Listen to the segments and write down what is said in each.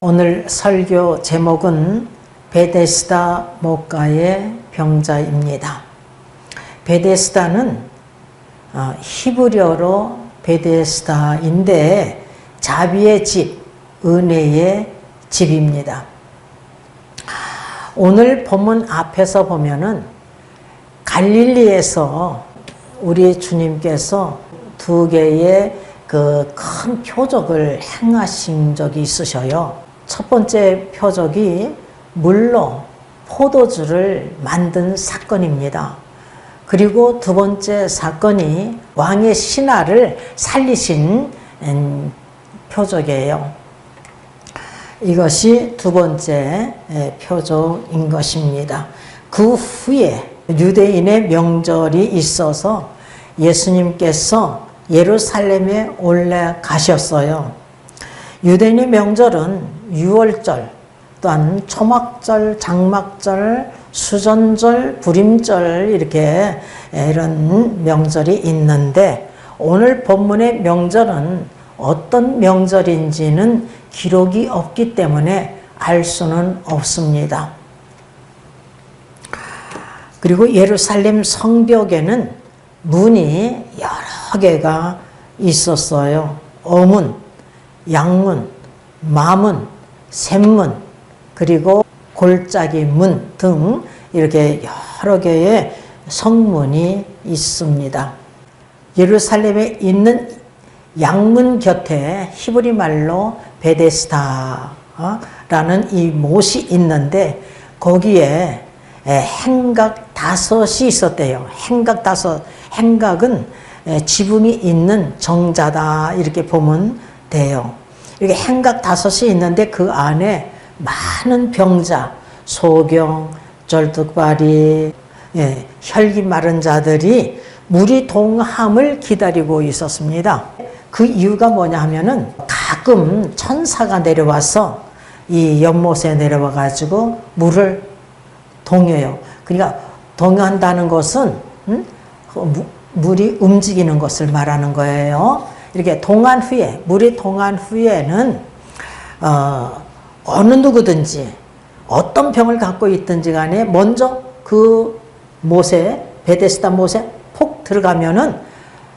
오늘 설교 제목은 베데스다 목가의 병자입니다. 베데스다는 히브리어로 베데스다인데 자비의 집, 은혜의 집입니다. 오늘 본문 앞에서 보면은 갈릴리에서 우리 주님께서 두 개의 그 큰 표적을 행하신 적이 있으셔요. 첫 번째 표적이 물로 포도주를 만든 사건입니다. 그리고 두 번째 사건이 왕의 신하를 살리신 표적이에요. 이것이 두 번째 표적인 것입니다. 그 후에 유대인의 명절이 있어서 예수님께서 예루살렘에 올라가셨어요. 유대인의 명절은 유월절, 또한 초막절, 장막절, 수전절, 부림절 이렇게 이런 명절이 있는데 오늘 본문의 명절은 어떤 명절인지는 기록이 없기 때문에 알 수는 없습니다. 그리고 예루살렘 성벽에는 문이 여러 개가 있었어요. 어문, 양문, 마문, 샘문, 그리고 골짜기 문 등 이렇게 여러 개의 성문이 있습니다. 예루살렘에 있는 양문 곁에 히브리 말로 베데스다라는 이 못이 있는데 거기에 행각 5이 있었대요. 행각 5, 행각은 지붕이 있는 정자다 이렇게 보면 돼요. 이렇게 행각 5이 있는데 그 안에 많은 병자, 소경, 절뚝발이, 혈기 마른 자들이 물이 동함을 기다리고 있었습니다. 그 이유가 뭐냐 하면은 가끔 천사가 내려와서 이 연못에 내려와 가지고 물을 동여요. 그러니까 동요한다는 것은 물이 움직이는 것을 말하는 거예요. 이렇게 동한 후에, 물이 동한 후에는 어느 누구든지 어떤 병을 갖고 있든지 간에 먼저 그 못에, 베데스다 못에 폭 들어가면은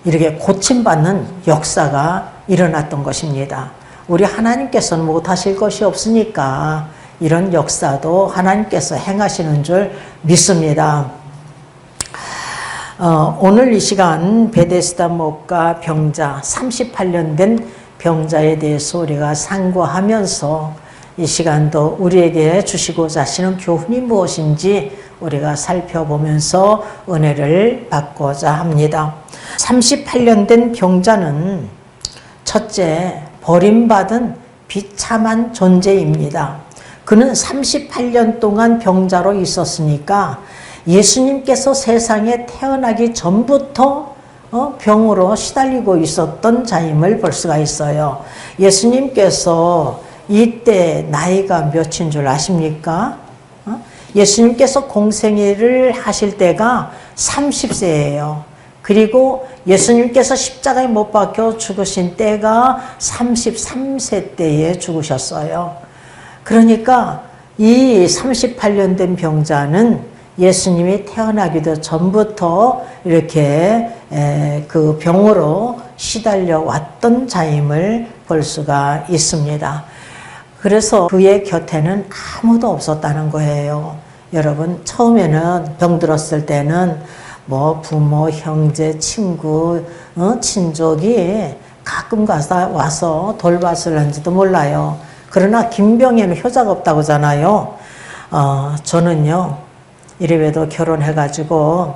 이렇게 고침받는 역사가 일어났던 것입니다. 우리 하나님께서는 못하실 것이 없으니까 이런 역사도 하나님께서 행하시는 줄 믿습니다. 오늘 이 시간 베데스다 목가 병자, 38년 된 병자에 대해서 우리가 상고하면서 이 시간도 우리에게 주시고자 하시는 교훈이 무엇인지 우리가 살펴보면서 은혜를 받고자 합니다. 38년 된 병자는 첫째, 버림받은 비참한 존재입니다. 그는 38년 동안 병자로 있었으니까 예수님께서 세상에 태어나기 전부터 병으로 시달리고 있었던 자임을 볼 수가 있어요. 예수님께서 이때 나이가 몇인 줄 아십니까? 예수님께서 공생애를 하실 때가 30세예요. 그리고 예수님께서 십자가에 못 박혀 죽으신 때가 33세 때에 죽으셨어요. 그러니까 이 38년 된 병자는 예수님이 태어나기도 전부터 이렇게 그 병으로 시달려 왔던 자임을 볼 수가 있습니다. 그래서 그의 곁에는 아무도 없었다는 거예요. 여러분, 처음에는 병들었을 때는 뭐 부모, 형제, 친구, 친족이 가끔 와서 돌봤을 한지도 몰라요. 그러나 김병에는 효자가 없다고 하잖아요. 저는요, 이래봬도 결혼해가지고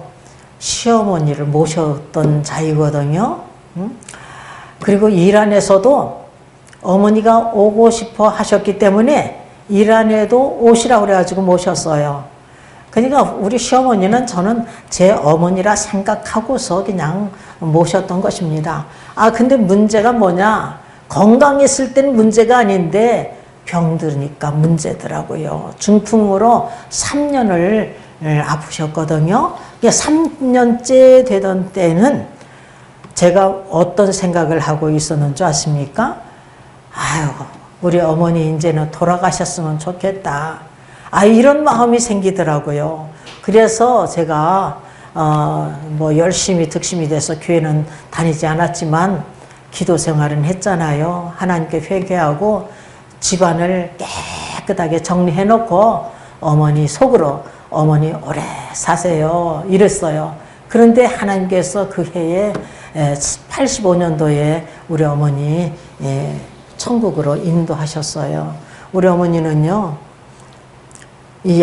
시어머니를 모셨던 자이거든요. 그리고 일 안에서도 어머니가 오고 싶어 하셨기 때문에 일 안에도 오시라고 그래가지고 모셨어요. 그러니까 우리 시어머니는 저는 제 어머니라 생각하고서 그냥 모셨던 것입니다. 근데 문제가 뭐냐? 건강했을 때는 문제가 아닌데 병들으니까 문제더라고요. 중풍으로 3년을 아프셨거든요. 3년째 되던 때는 제가 어떤 생각을 하고 있었는지 아십니까? 아유, 우리 어머니 이제는 돌아가셨으면 좋겠다. 이런 마음이 생기더라고요. 그래서 제가 뭐 열심히 득심이 돼서 교회는 다니지 않았지만 기도 생활은 했잖아요. 하나님께 회개하고 집안을 깨끗하게 정리해 놓고 어머니 속으로 어머니 오래 사세요 이랬어요. 그런데 하나님께서 그 해에 85년도에 우리 어머니 천국으로 인도하셨어요. 우리 어머니는요,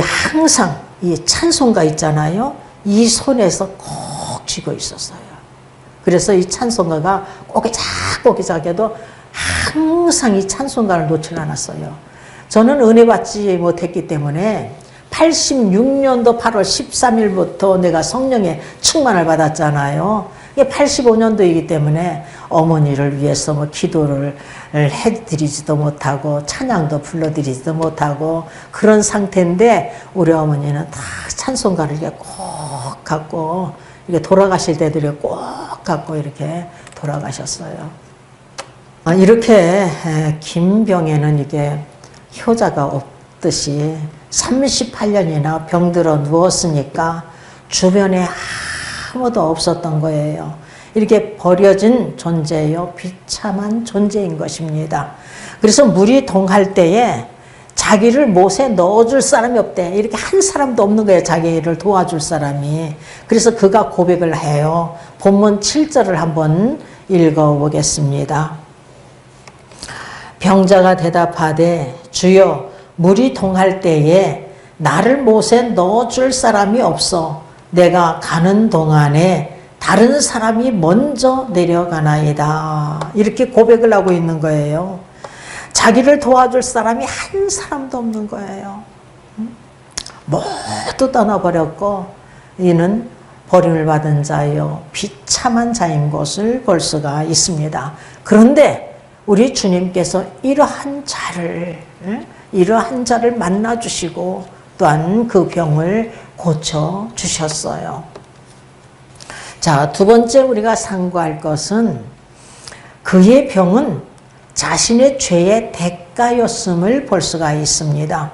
항상 이 찬송가 있잖아요. 이 손에서 꼭 쥐고 있었어요. 그래서 이 찬송가가 꼬기작꼬기작해도 항상 이 찬송가를 놓지 않았어요. 저는 은혜 받지 못했기 때문에 86년도 8월 13일부터 내가 성령의 충만을 받았잖아요. 이게 85년도이기 때문에 어머니를 위해서 뭐 기도를 해드리지도 못하고 찬양도 불러드리지도 못하고 그런 상태인데 우리 어머니는 다 찬송가를 이렇게 꼭 갖고 이렇게 돌아가실 때도 이렇게 꼭 갖고 이렇게 돌아가셨어요. 이렇게 김병에는 이게 효자가 없듯이 38년이나 병들어 누웠으니까 주변에 아무도 없었던 거예요. 이렇게 버려진 존재요, 비참한 존재인 것입니다. 그래서 물이 동할 때에 자기를 못에 넣어줄 사람이 없대. 이렇게 한 사람도 없는 거예요, 자기를 도와줄 사람이. 그래서 그가 고백을 해요. 본문 7절을 한번 읽어보겠습니다. 병자가 대답하되 주여 물이 동할 때에 나를 못에 넣어줄 사람이 없어 내가 가는 동안에 다른 사람이 먼저 내려가나이다. 이렇게 고백을 하고 있는 거예요. 자기를 도와줄 사람이 한 사람도 없는 거예요. 모두 떠나버렸고 이는 버림을 받은 자요 비참한 자인 것을 볼 수가 있습니다. 그런데 우리 주님께서 이러한 자를 만나주시고 또한 그 병을 고쳐주셨어요. 자, 두 번째 우리가 상고할 것은 그의 병은 자신의 죄의 대가였음을 볼 수가 있습니다.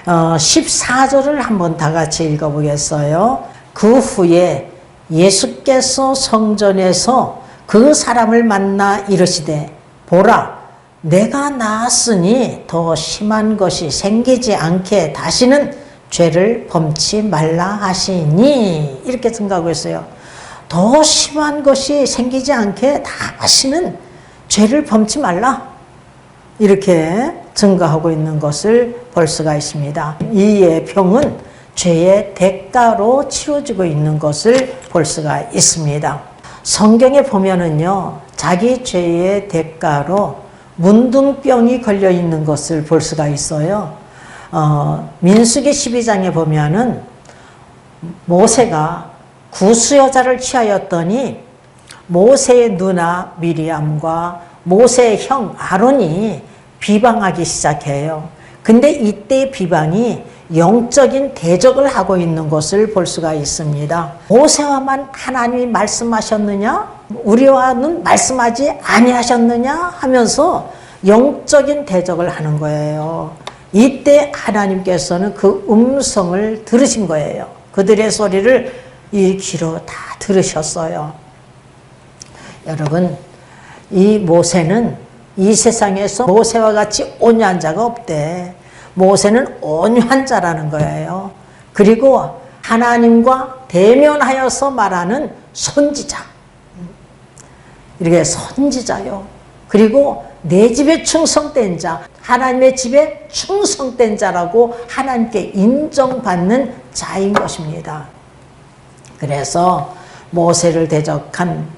14절을 한번 다 같이 읽어보겠어요. 그 후에 예수께서 성전에서 그 사람을 만나 이르시되 보라 내가 나았으니 더 심한 것이 생기지 않게 다시는 죄를 범치 말라 하시니 이렇게 증가하고 있어요. 더 심한 것이 생기지 않게 다시는 죄를 범치 말라 이렇게 증가하고 있는 것을 볼 수가 있습니다. 이의 병은 죄의 대가로 치러지고 있는 것을 볼 수가 있습니다. 성경에 보면은요, 자기 죄의 대가로 문둥병이 걸려 있는 것을 볼 수가 있어요. 민수기 12장에 보면은 모세가 구수여자를 취하였더니 모세의 누나 미리암과 모세의 형 아론이 비방하기 시작해요. 근데 이때 비방이 영적인 대적을 하고 있는 것을 볼 수가 있습니다. 모세와만 하나님이 말씀하셨느냐? 우리와는 말씀하지 아니하셨느냐? 하면서 영적인 대적을 하는 거예요. 이때 하나님께서는 그 음성을 들으신 거예요. 그들의 소리를 이 귀로 다 들으셨어요. 여러분, 이 모세는 이 세상에서 모세와 같이 온유한 자가 없대. 모세는 온유한 자라는 거예요. 그리고 하나님과 대면하여서 말하는 선지자. 이렇게 선지자요. 그리고 내 집에 충성된 자, 하나님의 집에 충성된 자라고 하나님께 인정받는 자인 것입니다. 그래서 모세를 대적한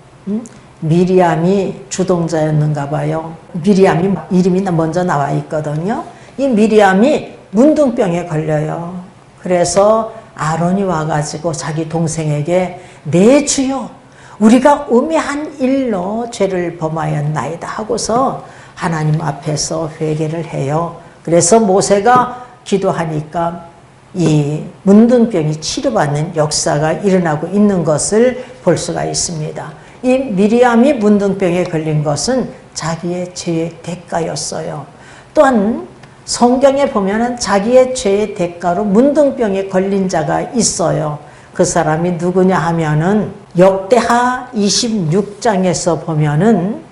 미리암이 주동자였는가 봐요. 미리암이 이름이 먼저 나와 있거든요. 이 미리암이 문둥병에 걸려요. 그래서 아론이 와가지고 자기 동생에게 내 주여 우리가 음해한 일로 죄를 범하였나이다 하고서 하나님 앞에서 회개를 해요. 그래서 모세가 기도하니까 이 문둥병이 치료받는 역사가 일어나고 있는 것을 볼 수가 있습니다. 이 미리암이 문둥병에 걸린 것은 자기의 죄의 대가였어요. 또한 성경에 보면은 자기의 죄의 대가로 문둥병에 걸린 자가 있어요. 그 사람이 누구냐 하면은 역대하 26장에서 보면은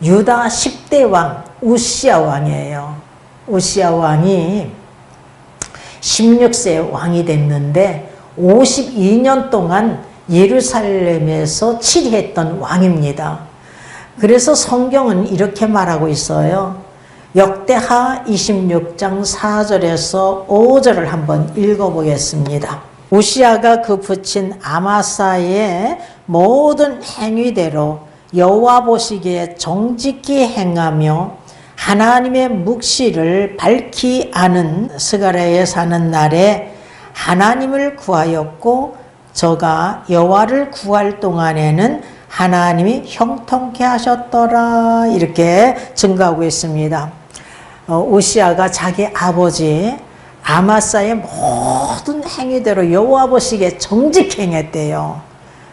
유다 10대 왕 우시야 왕이에요. 우시야 왕이 16세 왕이 됐는데 52년 동안 예루살렘에서 치리했던 왕입니다. 그래서 성경은 이렇게 말하고 있어요. 역대하 26장 4절에서 5절을 한번 읽어보겠습니다. 우시야가 그 부친 아마사의 모든 행위대로 여호와 보시기에 정직히 행하며 하나님의 묵시를 밝히 아는 스가랴에 사는 날에 하나님을 구하였고 저가 여호와를 구할 동안에는 하나님이 형통케 하셨더라. 이렇게 증거하고 있습니다. 우시야가 자기 아버지 아마사의 모든 행위대로 여호와 보시기에 정직히 행했대요.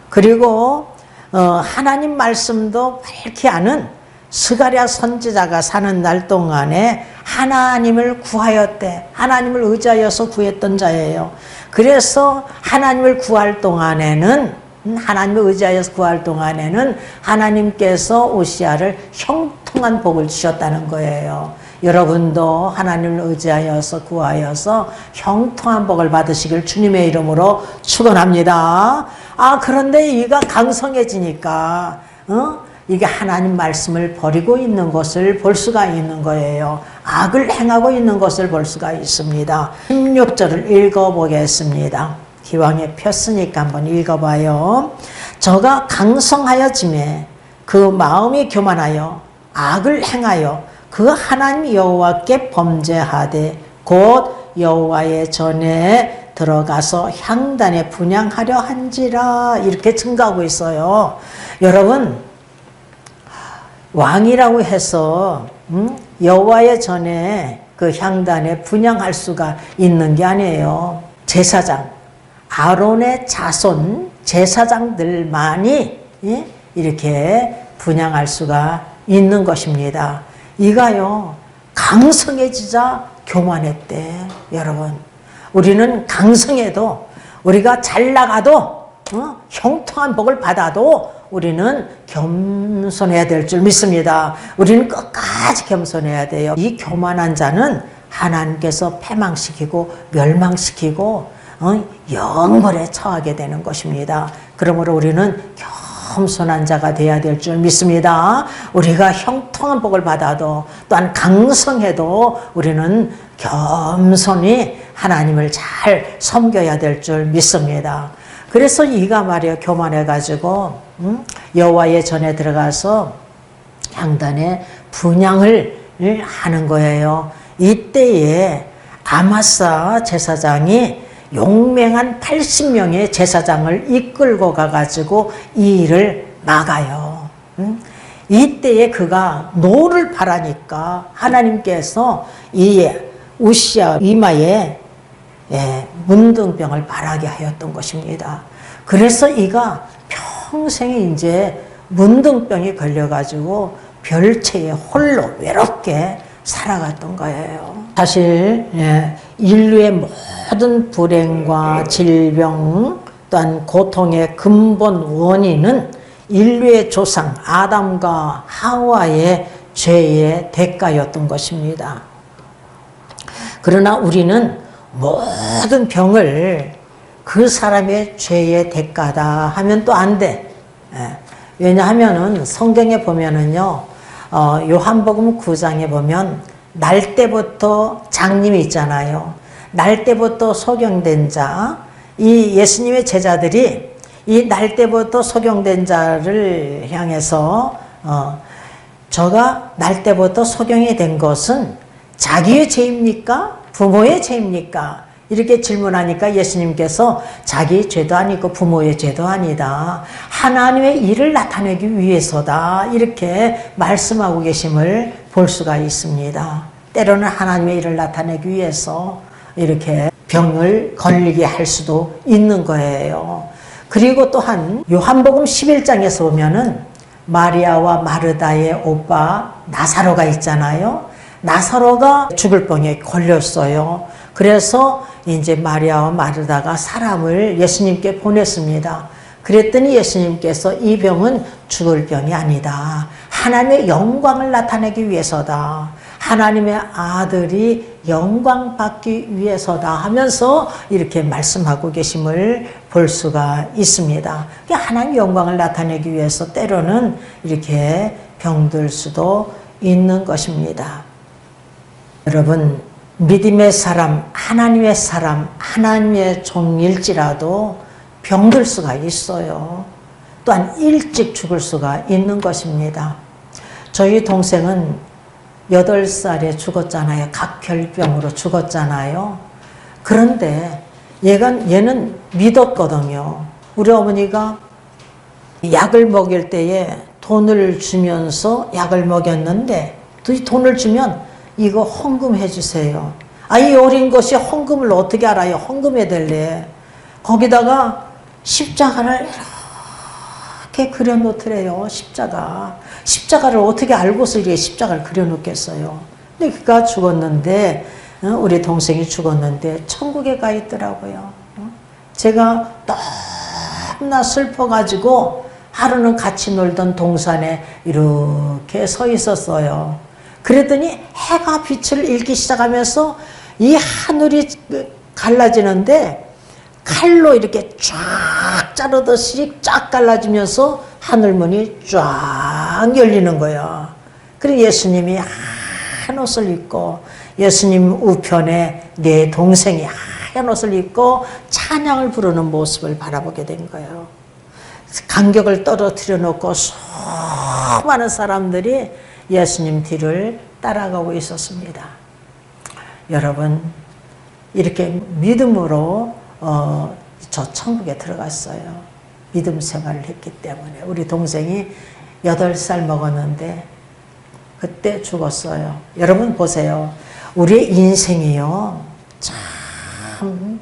그리고 하나님 말씀도 밝히 아는 스가랴 선지자가 사는 날 동안에 하나님을 구하였대. 하나님을 의지하여서 구했던 자예요. 그래서 하나님을 구할 동안에는 하나님을 의지하여서 구할 동안에는 하나님께서 우시야를 형통한 복을 주셨다는 거예요. 여러분도 하나님을 의지하여서 구하여서 형통한 복을 받으시길 주님의 이름으로 축원합니다. 그런데 이가 강성해지니까 이게 하나님 말씀을 버리고 있는 것을 볼 수가 있는 거예요. 악을 행하고 있는 것을 볼 수가 있습니다. 16절을 읽어보겠습니다. 기왕에 폈으니까 한번 읽어봐요. 저가 강성하여짐에 그 마음이 교만하여 악을 행하여 그 하나님 여호와께 범죄하되 곧 여호와의 전에 들어가서 향단에 분향하려 한지라. 이렇게 증가하고 있어요. 여러분, 왕이라고 해서 여호와의 전에 그 향단에 분향할 수가 있는 게 아니에요. 제사장, 아론의 자손 제사장들만이 이렇게 분향할 수가 있는 것입니다. 이가요 강성해지자 교만했대. 여러분, 우리는 강성해도, 우리가 잘 나가도 형통한 복을 받아도 우리는 겸손해야 될 줄 믿습니다. 우리는 끝까지 겸손해야 돼요. 이 교만한 자는 하나님께서 패망시키고 멸망시키고 영벌에 처하게 되는 것입니다. 그러므로 우리는 겸손한 자가 되어야 될 줄 믿습니다. 우리가 형통한 복을 받아도 또한 강성해도 우리는 겸손히 하나님을 잘 섬겨야 될 줄 믿습니다. 그래서 이가 말이야 교만해가지고 여호와의 전에 들어가서 향단에 분향을 하는 거예요. 이때에 아마사 제사장이 용맹한 80명의 제사장을 이끌고 가가지고 이 일을 막아요. 이때에 그가 노를 바라니까 하나님께서 이 우시야 이마에 문둥병을 바라게 하였던 것입니다. 그래서 이가 평생에 이제 문둥병이 걸려가지고 별채에 홀로 외롭게 살아갔던 거예요. 사실 인류의 모든 불행과 질병 또한 고통의 근본 원인은 인류의 조상 아담과 하와의 죄의 대가였던 것입니다. 그러나 우리는 모든 병을 그 사람의 죄의 대가다 하면 또 안 돼. 왜냐하면은 성경에 보면은요, 요한복음 9장에 보면 날 때부터 장님이 있잖아요. 날 때부터 소경된 자, 이 예수님의 제자들이 이 날 때부터 소경된 자를 향해서 저가 날 때부터 소경이 된 것은 자기의 죄입니까? 부모의 죄입니까? 이렇게 질문하니까 예수님께서 자기의 죄도 아니고 부모의 죄도 아니다. 하나님의 일을 나타내기 위해서다. 이렇게 말씀하고 계심을 볼 수가 있습니다. 때로는 하나님의 일을 나타내기 위해서 이렇게 병을 걸리게 할 수도 있는 거예요. 그리고 또한 요한복음 11장에서 보면은 마리아와 마르다의 오빠 나사로가 있잖아요. 나사로가 죽을 병에 걸렸어요. 그래서 이제 마리아와 마르다가 사람을 예수님께 보냈습니다. 그랬더니 예수님께서 이 병은 죽을 병이 아니다. 하나님의 영광을 나타내기 위해서다. 하나님의 아들이 영광 받기 위해서다 하면서 이렇게 말씀하고 계심을 볼 수가 있습니다. 하나님의 영광을 나타내기 위해서 때로는 이렇게 병들 수도 있는 것입니다. 여러분, 믿음의 사람, 하나님의 종일지라도 병들 수가 있어요. 또한 일찍 죽을 수가 있는 것입니다. 저희 동생은 8살에 죽었잖아요. 각혈병으로 죽었잖아요. 그런데 얘는 믿었거든요. 우리 어머니가 약을 먹일 때에 돈을 주면서 약을 먹였는데 돈을 주면 이거 헌금해 주세요. 이 어린 것이 헌금을 어떻게 알아요? 헌금해 달래. 거기다가 십자가를 이렇게 그려놓더래요. 십자가를 어떻게 알고서 이렇게 십자가를 그려놓겠어요. 근데 그가 죽었는데, 우리 동생이 죽었는데 천국에 가 있더라고요. 제가 너무나 슬퍼가지고 하루는 같이 놀던 동산에 이렇게 서 있었어요. 그랬더니 해가 빛을 잃기 시작하면서 이 하늘이 갈라지는데 칼로 이렇게 쫙 자르듯이 쫙 갈라지면서 하늘문이 쫙 열리는 거예요. 그리고 예수님이 하얀 옷을 입고, 예수님 우편에 내 동생이 하얀 옷을 입고 찬양을 부르는 모습을 바라보게 된 거예요. 간격을 떨어뜨려 놓고 수많은 사람들이 예수님 뒤를 따라가고 있었습니다. 여러분, 이렇게 믿음으로 저 천국에 들어갔어요. 믿음 생활을 했기 때문에. 우리 동생이 8살 먹었는데 그때 죽었어요. 여러분 보세요. 우리의 인생이요, 참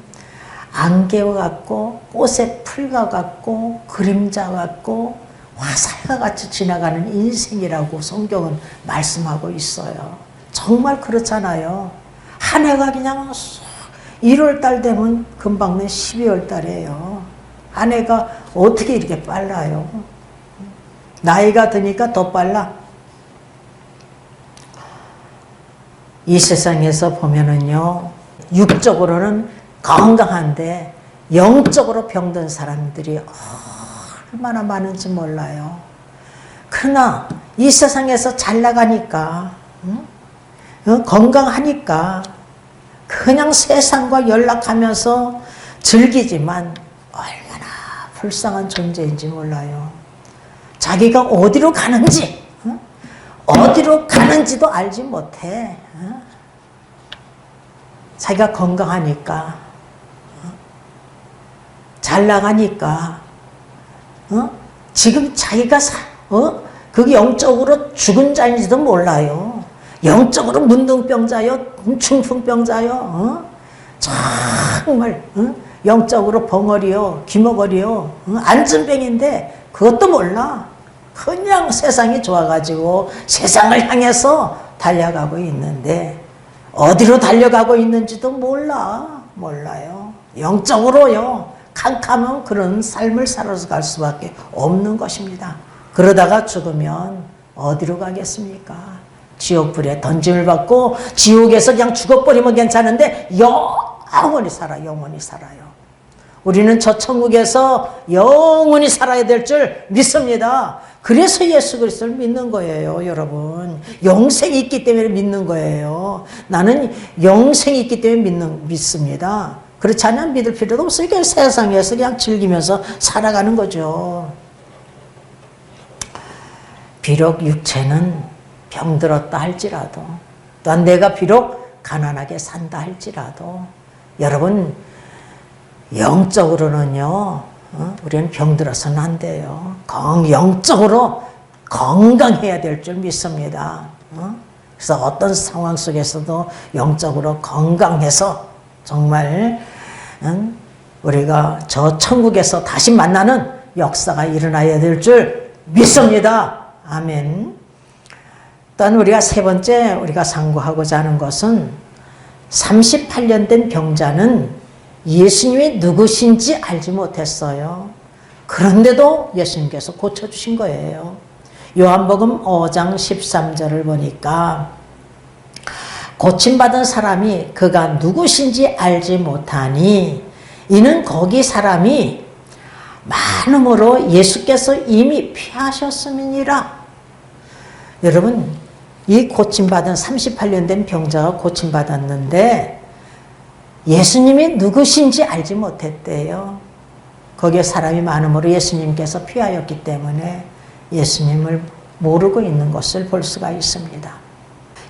안개와 같고 꽃의 풀과 같고 그림자 같고 화살과 같이 지나가는 인생이라고 성경은 말씀하고 있어요. 정말 그렇잖아요. 한 해가 그냥 1월달 되면 금방 내 12월달이에요. 한 해가 어떻게 이렇게 빨라요? 나이가 드니까 더 빨라. 이 세상에서 보면은요, 육적으로는 건강한데 영적으로 병든 사람들이 얼마나 많은지 몰라요. 그러나 이 세상에서 잘 나가니까, 건강하니까 그냥 세상과 연락하면서 즐기지만 얼마나 불쌍한 존재인지 몰라요. 자기가 어디로 가는지, 어디로 가는지도 알지 못해. 자기가 건강하니까, 잘 나가니까, 지금 자기가 그게 영적으로 죽은 자인지도 몰라요. 영적으로 문둥병자요, 중풍병자요, 정말 영적으로 벙어리요, 귀머거리요, 안진병인데 그것도 몰라. 그냥 세상이 좋아가지고 세상을 향해서 달려가고 있는데 어디로 달려가고 있는지도 몰라요. 영적으로요, 캄캄한 그런 삶을 살아서 갈 수밖에 없는 것입니다. 그러다가 죽으면 어디로 가겠습니까? 지옥불에 던짐을 받고 지옥에서 그냥 죽어버리면 괜찮은데 영원히 살아요. 우리는 저 천국에서 영원히 살아야 될 줄 믿습니다. 그래서 예수 그리스도를 믿는 거예요, 여러분. 영생이 있기 때문에 믿는 거예요. 나는 영생이 있기 때문에 믿습니다. 그렇지 않으면 믿을 필요도 없으니까 세상에서 그냥 즐기면서 살아가는 거죠. 비록 육체는 병들었다 할지라도, 또한 내가 비록 가난하게 산다 할지라도, 여러분, 영적으로는요, 우리는 병들어서는 안 돼요. 영적으로 건강해야 될 줄 믿습니다. 그래서 어떤 상황 속에서도 영적으로 건강해서 정말 우리가 저 천국에서 다시 만나는 역사가 일어나야 될 줄 믿습니다. 아멘. 또한 우리가 세 번째 우리가 상고하고자 하는 것은 38년 된 병자는 예수님이 누구신지 알지 못했어요. 그런데도 예수님께서 고쳐주신 거예요. 요한복음 5장 13절을 보니까 고침받은 사람이 그가 누구신지 알지 못하니 이는 거기 사람이 많음으로 예수께서 이미 피하셨음이니라. 여러분, 이 고침받은 38년 된 병자가 고침받았는데 예수님이 누구신지 알지 못했대요. 거기에 사람이 많음으로 예수님께서 피하였기 때문에 예수님을 모르고 있는 것을 볼 수가 있습니다.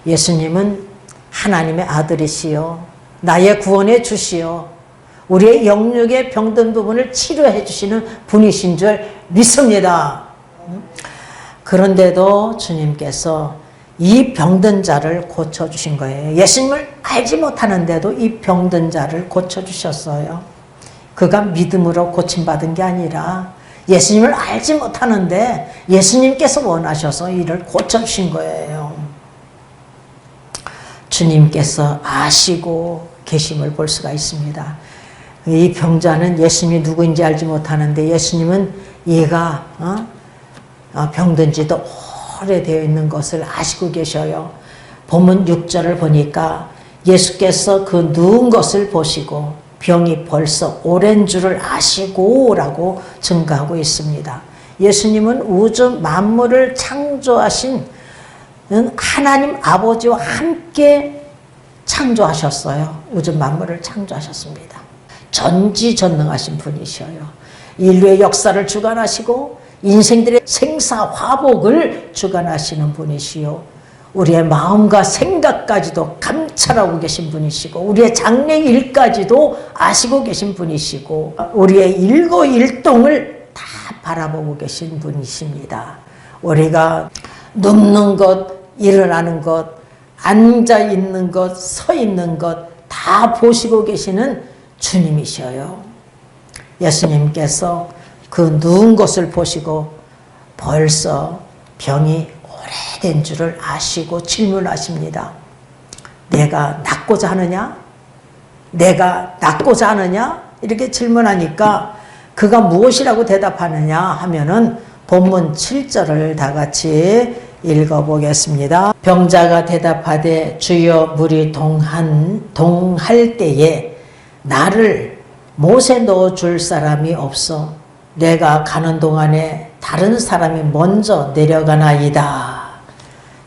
예수님은 하나님의 아들이시요 나의 구원의 주시요 우리의 영육의 병든 부분을 치료해 주시는 분이신 줄 믿습니다. 그런데도 주님께서 이 병든 자를 고쳐주신 거예요. 예수님을 알지 못하는데도 이 병든 자를 고쳐주셨어요. 그가 믿음으로 고침받은 게 아니라 예수님을 알지 못하는데 예수님께서 원하셔서 이를 고쳐주신 거예요. 주님께서 아시고 계심을 볼 수가 있습니다. 이 병자는 예수님이 누구인지 알지 못하는데 예수님은 얘가 병든 지도 오래되어 있는 것을 아시고 계셔요. 본문 6절을 보니까 예수께서 그 누운 것을 보시고 병이 벌써 오랜 줄을 아시고 라고 증가하고 있습니다. 예수님은 우주 만물을 창조하신 하나님 아버지와 함께 창조하셨어요. 우주 만물을 창조하셨습니다. 전지전능하신 분이셔요. 인류의 역사를 주관하시고 인생들의 생사화복을 주관하시는 분이시요 우리의 마음과 생각까지도 감찰하고 계신 분이시고 우리의 장래일까지도 아시고 계신 분이시고 우리의 일거일동을 다 바라보고 계신 분이십니다. 우리가 눕는 것, 일어나는 것, 앉아있는 것, 서 있는 것 다 보시고 계시는 주님이셔요. 예수님께서 그 누운 것을 보시고 벌써 병이 오래된 줄을 아시고 질문하십니다. 내가 낫고자 하느냐? 내가 낫고자 하느냐? 이렇게 질문하니까 그가 무엇이라고 대답하느냐 하면은 본문 7절을 다 같이 읽어보겠습니다. 병자가 대답하되 주여 물이 동할 때에 나를 못에 넣어줄 사람이 없어 내가 가는 동안에 다른 사람이 먼저 내려가나이다.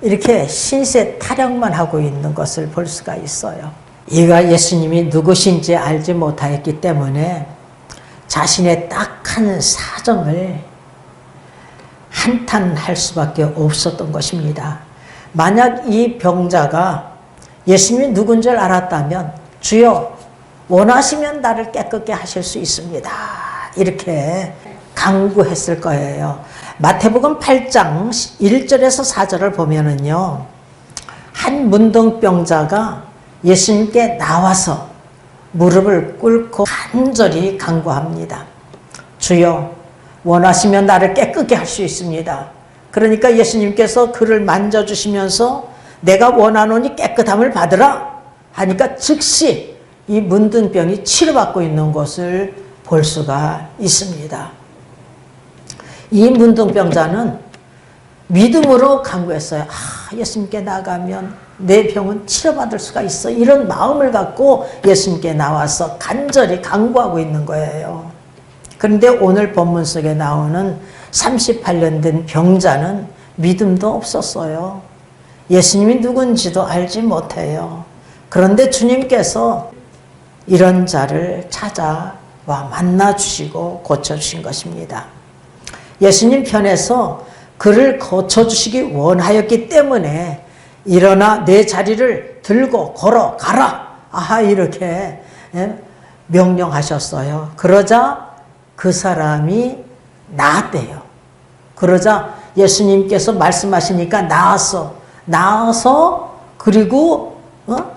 이렇게 신세 타령만 하고 있는 것을 볼 수가 있어요. 이가 예수님이 누구신지 알지 못하였기 때문에 자신의 딱한 사정을 한탄할 수밖에 없었던 것입니다. 만약 이 병자가 예수님이 누군 줄 알았다면 주여 원하시면 나를 깨끗게 하실 수 있습니다. 이렇게 강구했을 거예요. 마태복음 8장 1절에서 4절을 보면은요, 한 문둥병자가 예수님께 나와서 무릎을 꿇고 간절히 간구합니다. 주여 원하시면 나를 깨끗게 할 수 있습니다. 그러니까 예수님께서 그를 만져주시면서 내가 원하노니 깨끗함을 받으라 하니까 즉시 이 문둥병이 치료받고 있는 것을 볼 수가 있습니다. 이 문둥병자는 믿음으로 간구했어요. 예수님께 나가면 내 병은 치료받을 수가 있어. 이런 마음을 갖고 예수님께 나와서 간절히 간구하고 있는 거예요. 그런데 오늘 본문 속에 나오는 38년 된 병자는 믿음도 없었어요. 예수님이 누군지도 알지 못해요. 그런데 주님께서 이런 자를 찾아와 만나주시고 고쳐주신 것입니다. 예수님 편에서 그를 고쳐주시기 원하였기 때문에 일어나 내 자리를 들고 걸어가라. 이렇게 명령하셨어요. 그러자 그 사람이 나았대요. 그러자 예수님께서 말씀하시니까 나아서 그리고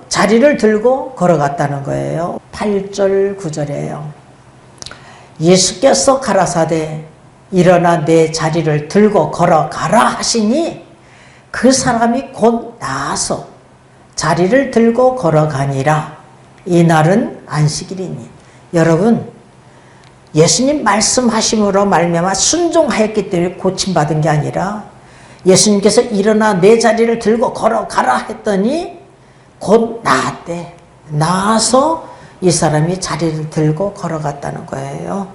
자리를 들고 걸어갔다는 거예요. 8절 9절이에요. 예수께서 가라사대 일어나 내 자리를 들고 걸어가라 하시니 그 사람이 곧 나아서 자리를 들고 걸어가니라. 이날은 안식일이니. 여러분, 예수님 말씀하심으로 말미암아 순종하였기 때문에 고침받은 게 아니라 예수님께서 일어나 내 자리를 들고 걸어가라 했더니 곧 나았대. 나아서 이 사람이 자리를 들고 걸어갔다는 거예요.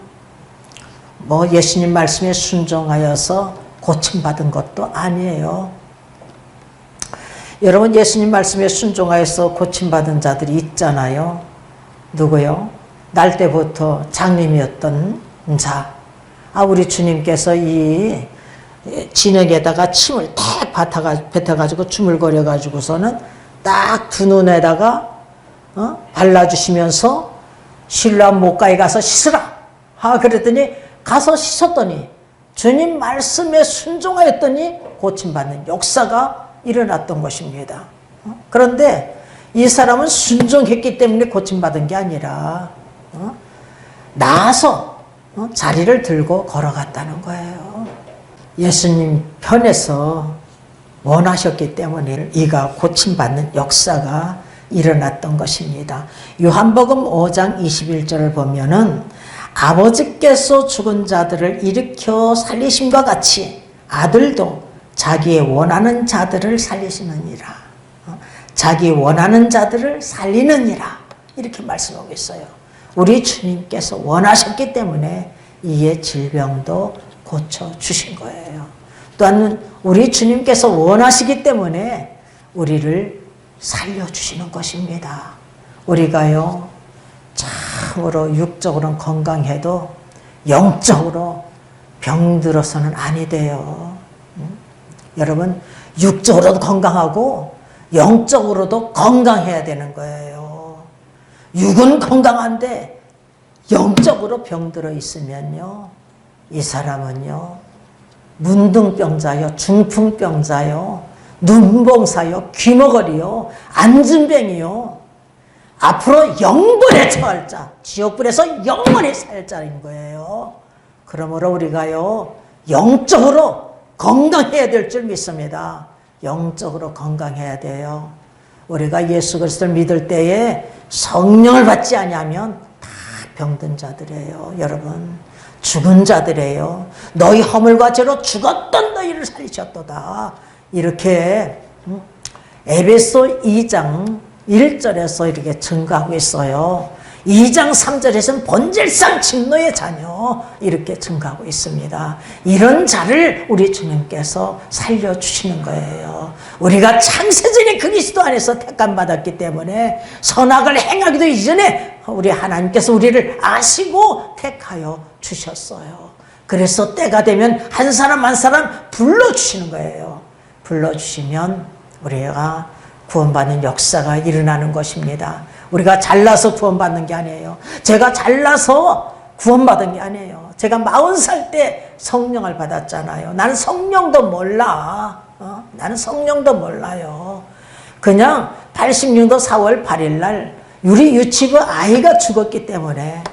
뭐 예수님 말씀에 순종하여서 고침받은 것도 아니에요. 여러분, 예수님 말씀에 순종하여서 고침받은 자들이 있잖아요. 누구요? 날 때부터 장님이었던 자. 우리 주님께서 이 진흙에다가 침을 탁 뱉어가지고 주물거려가지고서는 딱 두 눈에다가 발라주시면서 신랑 못가에 가서 씻으라. 그랬더니 가서 씻었더니 주님 말씀에 순종하였더니 고침받는 역사가 일어났던 것입니다. 그런데 이 사람은 순종했기 때문에 고침받은 게 아니라 나아서 자리를 들고 걸어갔다는 거예요. 예수님 편에서 원하셨기 때문에 이가 고침받는 역사가 일어났던 것입니다. 요한복음 5장 21절을 보면은 아버지께서 죽은 자들을 일으켜 살리심과 같이 아들도 자기의 원하는 자들을 살리시느니라. 자기 원하는 자들을 살리느니라. 이렇게 말씀하고 있어요. 우리 주님께서 원하셨기 때문에 이의 질병도 고쳐주신 거예요. 또한 우리 주님께서 원하시기 때문에 우리를 살려주시는 것입니다. 우리가요, 참으로 육적으로는 건강해도 영적으로 병들어서는 아니 돼요. 여러분, 육적으로도 건강하고 영적으로도 건강해야 되는 거예요. 육은 건강한데 영적으로 병들어 있으면요, 이 사람은요, 문둥병자요, 중풍병자요, 눈봉사요, 귀머거리요, 안진뱅이요, 앞으로 영벌에 처할 자, 지옥불에서 영원히 살 자인 거예요. 그러므로 우리가요, 영적으로 건강해야 될 줄 믿습니다. 영적으로 건강해야 돼요. 우리가 예수 그리스도를 믿을 때에 성령을 받지 아니하면 다 병든 자들이에요. 여러분, 죽은 자들이에요. 너희 허물과 죄로 죽었던 너희를 살리셨도다. 이렇게 에베소 2장 1절에서 이렇게 증거하고 있어요. 2장 3절에서는 본질상 진노의 자녀 이렇게 증거하고 있습니다. 이런 자를 우리 주님께서 살려주시는 거예요. 우리가 창세전에 그리스도 안에서 택함받았기 때문에 선악을 행하기도 이전에 우리 하나님께서 우리를 아시고 택하여 주셨어요. 그래서 때가 되면 한 사람 한 사람 불러주시는 거예요. 불러주시면 우리가 구원받는 역사가 일어나는 것입니다. 우리가 잘나서 구원받는 게 아니에요. 제가 잘나서 구원받은 게 아니에요. 제가 40살 때 성령을 받았잖아요. 나는 성령도 몰라. 나는 성령도 몰라요. 그냥 86년도 4월 8일 날 우리 유치부 아이가 죽었기 때문에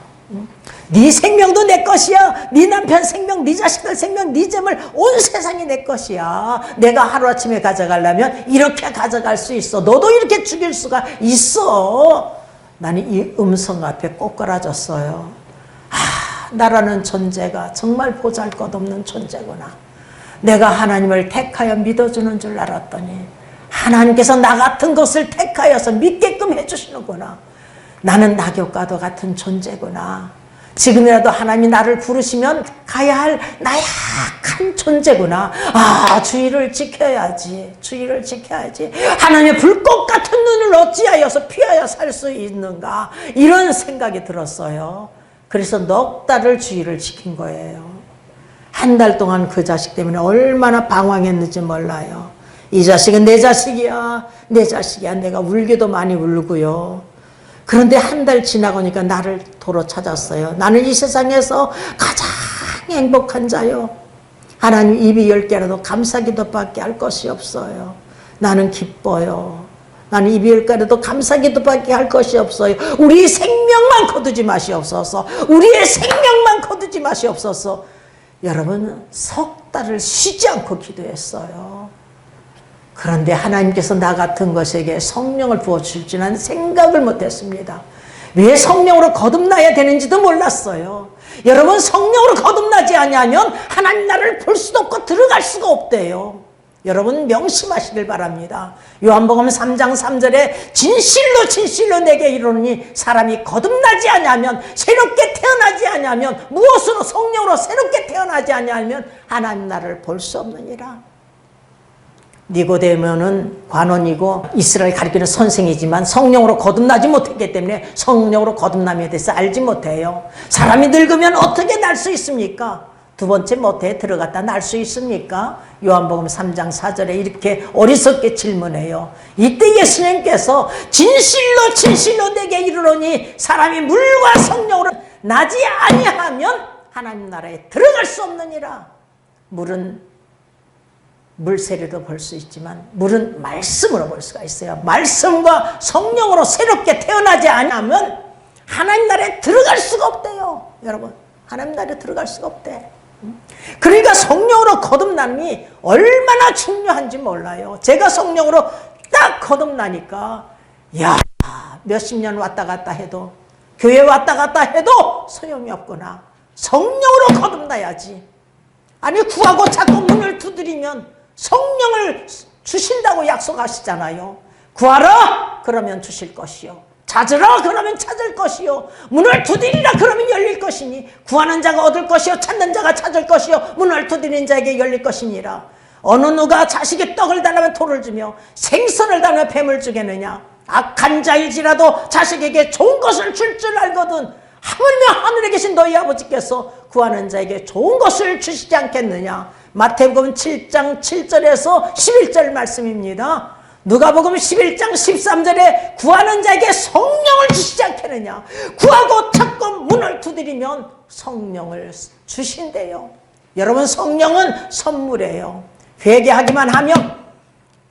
네 생명도 내 것이야. 네 남편 생명, 네 자식들 생명, 네 재물 온 세상이 내 것이야. 내가 하루아침에 가져가려면 이렇게 가져갈 수 있어. 너도 이렇게 죽일 수가 있어. 나는 이 음성 앞에 꼬꾸라졌어요. 나라는 존재가 정말 보잘것없는 존재구나. 내가 하나님을 택하여 믿어주는 줄 알았더니 하나님께서 나 같은 것을 택하여서 믿게끔 해주시는구나. 나는 낙엽과도 같은 존재구나. 지금이라도 하나님이 나를 부르시면 가야 할 나약한 존재구나. 주의를 지켜야지. 주의를 지켜야지. 하나님의 불꽃 같은 눈을 어찌하여서 피하여 살 수 있는가. 이런 생각이 들었어요. 그래서 넉 달을 주의를 지킨 거예요. 한 달 동안 그 자식 때문에 얼마나 방황했는지 몰라요. 이 자식은 내 자식이야. 내 자식이야. 내가 울기도 많이 울고요. 그런데 한 달 지나가니까 나를 도로 찾았어요. 나는 이 세상에서 가장 행복한 자요. 하나님 입이 10개라도 감사기도밖에 할 것이 없어요. 나는 기뻐요. 나는 입이 10개라도 감사기도밖에 할 것이 없어요. 우리 생명만 거두지 마시옵소서. 우리의 생명만 거두지 마시옵소서. 여러분, 석 달을 쉬지 않고 기도했어요. 그런데 하나님께서 나 같은 것에게 성령을 부어주실 줄은 생각을 못했습니다. 왜 성령으로 거듭나야 되는지도 몰랐어요. 여러분, 성령으로 거듭나지 아니하면 하나님 나라를 볼 수도 없고 들어갈 수가 없대요. 여러분 명심하시길 바랍니다. 요한복음 3장 3절에 진실로 진실로 내게 이르노니 사람이 거듭나지 아니하면, 새롭게 태어나지 아니하면, 무엇으로? 성령으로 새롭게 태어나지 아니하면 하나님 나라를 볼 수 없느니라. 니고데모는 관원이고 이스라엘 가르치는 선생이지만 성령으로 거듭나지 못했기 때문에 성령으로 거듭남에 대해서 알지 못해요. 사람이 늙으면 어떻게 날 수 있습니까? 두 번째 모태에 들어갔다 날 수 있습니까? 요한복음 3장 4절에 이렇게 어리석게 질문해요. 이때 예수님께서 진실로 진실로 내게 이르노니 사람이 물과 성령으로 나지 아니하면 하나님 나라에 들어갈 수 없느니라. 물은 물세례로 볼 수 있지만 물은 말씀으로 볼 수가 있어요. 말씀과 성령으로 새롭게 태어나지 않으면 하나님 나라에 들어갈 수가 없대요. 여러분, 하나님 나라에 들어갈 수가 없대. 그러니까 성령으로 거듭남이 얼마나 중요한지 몰라요. 제가 성령으로 딱 거듭나니까 야, 몇십 년 왔다 갔다 해도, 교회 왔다 갔다 해도 소용이 없구나. 성령으로 거듭나야지. 아니, 구하고 자꾸 문을 두드리면 성령을 주신다고 약속하시잖아요. 구하라 그러면 주실 것이요, 찾으라 그러면 찾을 것이요, 문을 두드리라 그러면 열릴 것이니, 구하는 자가 얻을 것이요 찾는 자가 찾을 것이요 문을 두드리는 자에게 열릴 것이니라. 어느 누가 자식이 떡을 달라면 돌을 주며 생선을 달라면 뱀을 주겠느냐. 악한 자일지라도 자식에게 좋은 것을 줄 줄 알거든 하물며 하늘에 계신 너희 아버지께서 구하는 자에게 좋은 것을 주시지 않겠느냐. 마태복음 7장 7절에서 11절 말씀입니다. 누가복음 11장 13절에 구하는 자에게 성령을 주시지 않겠느냐. 구하고 찾고 문을 두드리면 성령을 주신대요. 여러분, 성령은 선물이에요. 회개하기만 하면,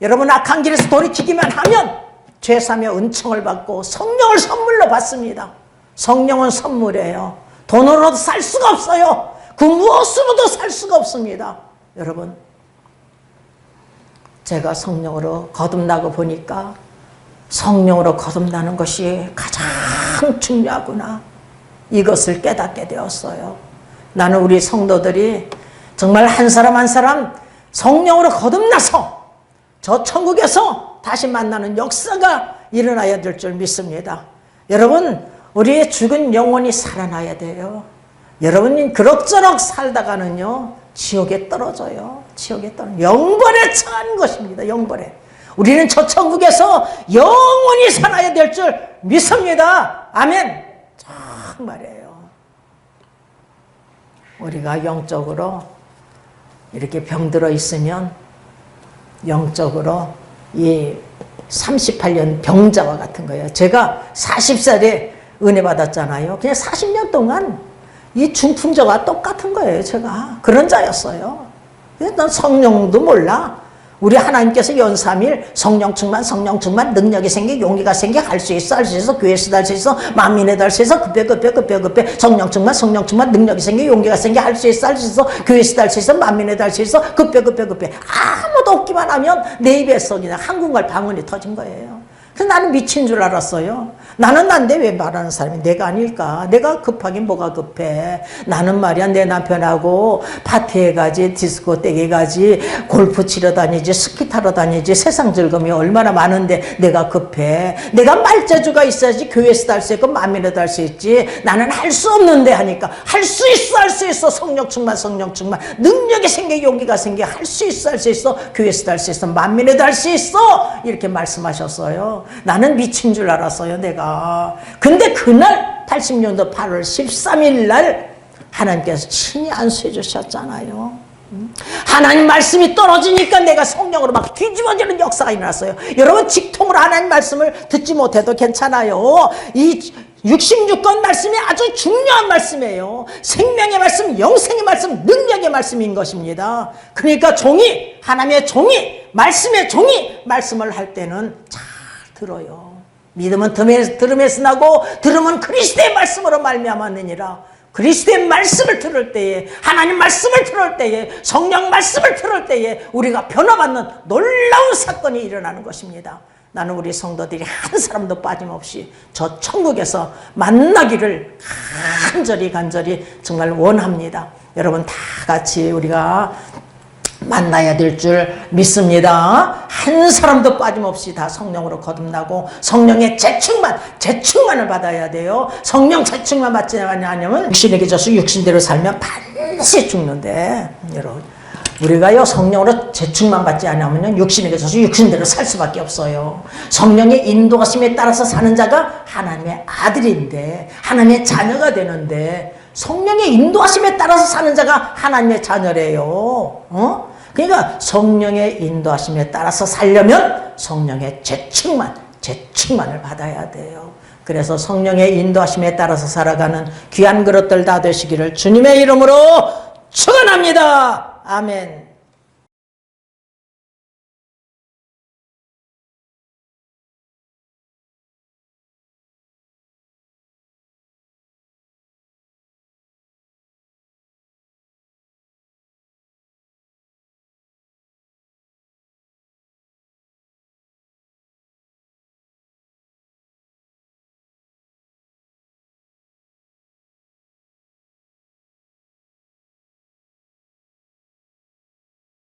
여러분 악한 길에서 돌이키기만 하면 죄사며 은총을 받고 성령을 선물로 받습니다. 성령은 선물이에요. 돈으로도 살 수가 없어요. 그 무엇으로도 살 수가 없습니다. 여러분, 제가 성령으로 거듭나고 보니까 성령으로 거듭나는 것이 가장 중요하구나, 이것을 깨닫게 되었어요. 나는 우리 성도들이 정말 한 사람 한 사람 성령으로 거듭나서 저 천국에서 다시 만나는 역사가 일어나야 될 줄 믿습니다. 여러분, 우리의 죽은 영혼이 살아나야 돼요. 여러분이 그럭저럭 살다가는요 지옥에 떨어져요. 지옥에 떨어져요. 영벌에 처한 것입니다. 영벌에. 우리는 저 천국에서 영원히 살아야 될 줄 믿습니다. 아멘. 정말이에요. 우리가 영적으로 이렇게 병들어 있으면 영적으로 이 38년 병자와 같은 거예요. 제가 40살에 은혜 받았잖아요. 그냥 40년 동안 이 중풍자와 똑같은 거예요. 제가 그런 자였어요. 난 성령도 몰라. 우리 하나님께서 연삼일 성령 충만 능력이 생기 용기가 생기 할 수 있어 교회에서 할 수 있어 만민에도 할 수 있어 급해 성령 충만 능력이 생기 용기가 생기 할 수 있어 교회에서 할 수 있어 만민에도 할 수 있어 급해 아무도 없기만 하면 내 입에서 그냥 한국말 방언이 터진 거예요. 그래서 나는 미친 줄 알았어요. 나는 난데 왜 말하는 사람이 내가 아닐까? 내가 급하긴 뭐가 급해. 나는 말이야 내 남편하고 파티에 가지, 디스코 떼게 가지, 골프 치러 다니지, 스키 타러 다니지, 세상 즐거움이 얼마나 많은데 내가 급해. 내가 말재주가 있어야지 교회에서도 할 수 있고 만민에도 할 수 있지. 나는 할 수 없는데 하니까 할 수 있어 성령 충만 능력이 생겨 용기가 생겨 할 수 있어 교회에서도 할 수 있어 만민에도 할 수 있어 이렇게 말씀하셨어요. 나는 미친 줄 알았어요. 내가. 근데 그날 80년도 8월 13일 날 하나님께서 친히 안수해 주셨잖아요. 하나님 말씀이 떨어지니까 내가 성령으로 막 뒤집어지는 역사가 일어났어요. 여러분, 직통으로 하나님 말씀을 듣지 못해도 괜찮아요. 이 66권 말씀이 아주 중요한 말씀이에요. 생명의 말씀, 영생의 말씀, 능력의 말씀인 것입니다. 그러니까 하나님의 종이, 말씀의 종이 말씀을 할 때는 잘 들어요. 믿음은 들음에서 나고 들음은 그리스도의 말씀으로 말미암았느니라. 그리스도의 말씀을 들을 때에, 하나님 말씀을 들을 때에, 성령 말씀을 들을 때에 우리가 변화받는 놀라운 사건이 일어나는 것입니다. 나는 우리 성도들이 한 사람도 빠짐없이 저 천국에서 만나기를 간절히 정말 원합니다. 여러분 다 같이 우리가 만나야 될 줄 믿습니다. 한 사람도 빠짐없이 다 성령으로 거듭나고 성령의 재충만을 받아야 돼요. 성령 재충만 받지 않으면 육신에게 져서 육신대로 살면 반드시 죽는데, 여러분 우리가요 성령으로 재충만 받지 않으면 육신에게 져서 육신대로 살 수밖에 없어요. 성령의 인도하심에 따라서 사는 자가 하나님의 아들인데, 하나님의 자녀가 되는데, 성령의 인도하심에 따라서 사는 자가 하나님의 자녀래요. 그러니까 성령의 인도하심에 따라서 살려면 성령의 재충만을 받아야 돼요. 그래서 성령의 인도하심에 따라서 살아가는 귀한 그릇들 다 되시기를 주님의 이름으로 축원합니다. 아멘.